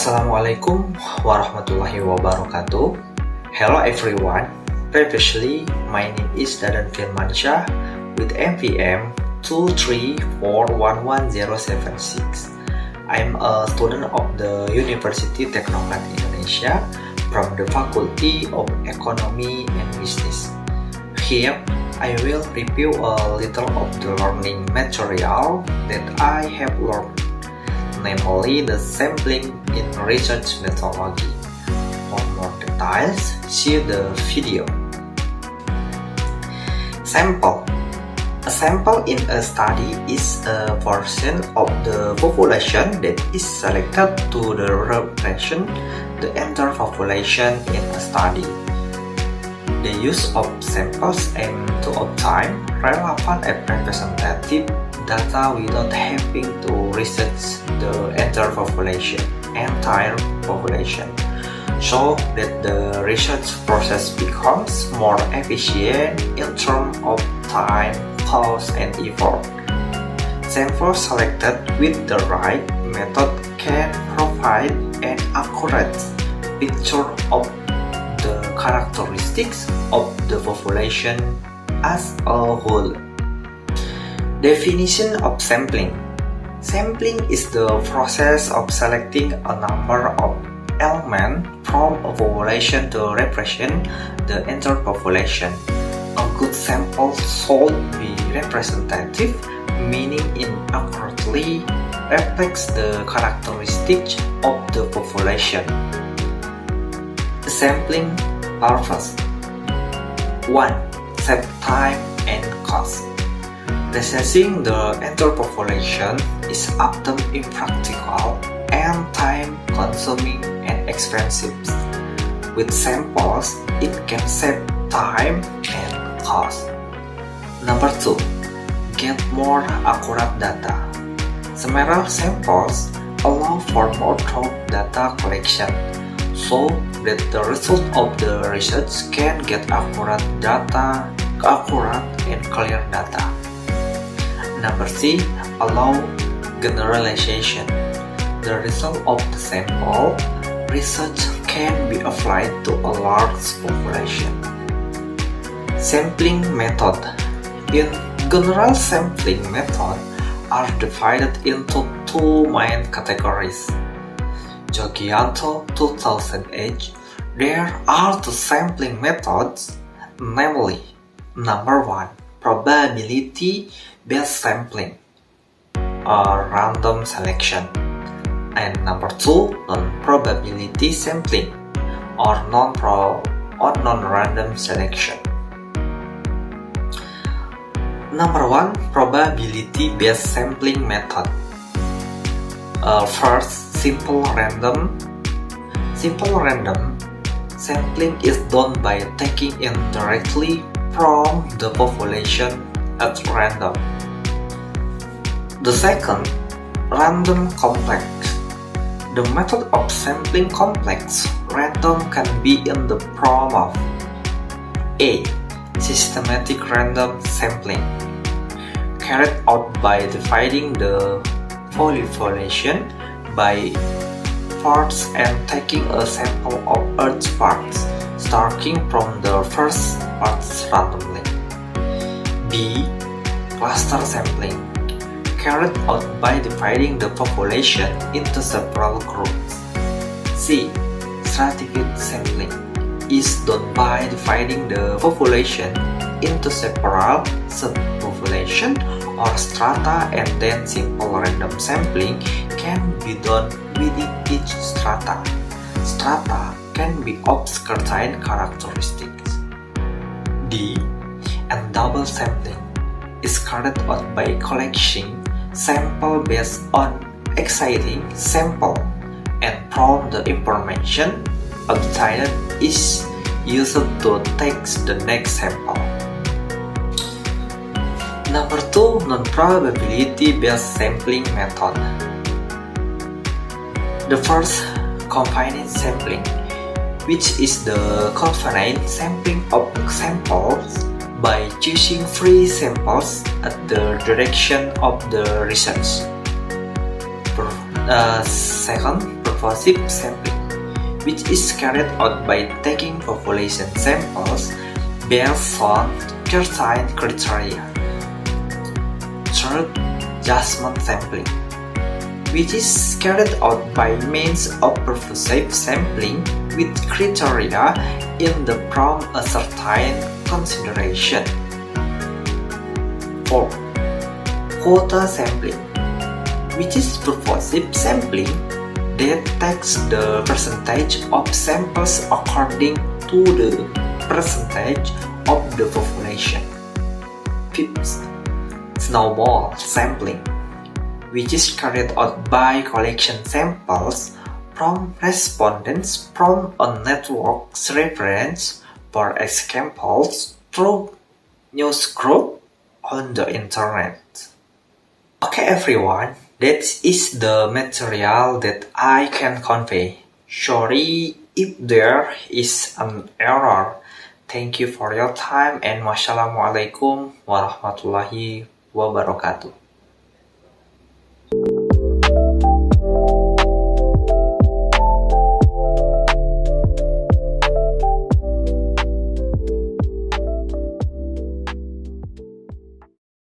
Assalamualaikum warahmatullahi wabarakatuh. Hello everyone. Previously, my name is Dadan Firmansyah with MVM 2341176. I'm a student of the University Teknokrat Indonesia from the Faculty of Economy and Business. Here, I will review a little of the learning material that I have learned, namely the sampling in research methodology. For more details, see the video. Sample. A sample in a study is a portion of the population that is selected to represent the entire population in a study. The use of samples aims to obtain relevant and representative data without having to research the entire population, so that the research process becomes more efficient in terms of time, cost, and effort. Samples selected with the right method can provide an accurate picture of the characteristics of the population as a whole. Definition of sampling. Sampling is the process of selecting a number of elements from a population to represent the entire population. A good sample should be representative, meaning it accurately reflects the characteristics of the population. The sampling purpose. 1. Save time and cost. Researching the entire population is often impractical and time-consuming and expensive. With samples, it can save time and cost. Number 2. Get more accurate data. Several samples allow for more thorough data collection, so that the result of the research can get accurate and clear data. Number 3. Allow generalization. The result of the sample research can be applied to a large population. Sampling method. In general, sampling method are divided into two main categories. Giochianto 2008. There are two sampling methods, namely, number 1, probability-based sampling, or random selection, and number 2, non-probability sampling, or non-random selection. Number 1, probability-based sampling method. First, simple random sampling is done by taking in directly from the population at random. The second, random complex. The method of sampling complex random can be in the form of A. Systematic random sampling, carried out by dividing the population by parts and taking a sample of each parts, starting from the first parts randomly. B. Cluster sampling, carried out by dividing the population into several groups. C. Stratified sampling is done by dividing the population into several subpopulations or strata, and then simple random sampling can be done within each strata. Strata can be of certain characteristics. D. And double sampling is carried out by collecting sample based on exciting sample, and from the information obtained is used to take the next sample. Number 2, non-probability based sampling method. The first, confined sampling, which is the confined sampling of samples by choosing free samples at the direction of the research. Second, purposive sampling, which is carried out by taking population samples based on certain criteria. Third, judgment sampling, which is carried out by means of purposive sampling with criteria in the from a certain consideration. Fourth, quota sampling, which is purposive sampling that takes the percentage of samples according to the percentage of the population. Fifth, snowball sampling, which is carried out by collection samples from respondents from a network's reference, for example, through news group on the internet. Okay everyone, that is the material that I can convey. Sorry if there is an error. Thank you for your time and wassalamualaikum warahmatullahi wabarakatuh.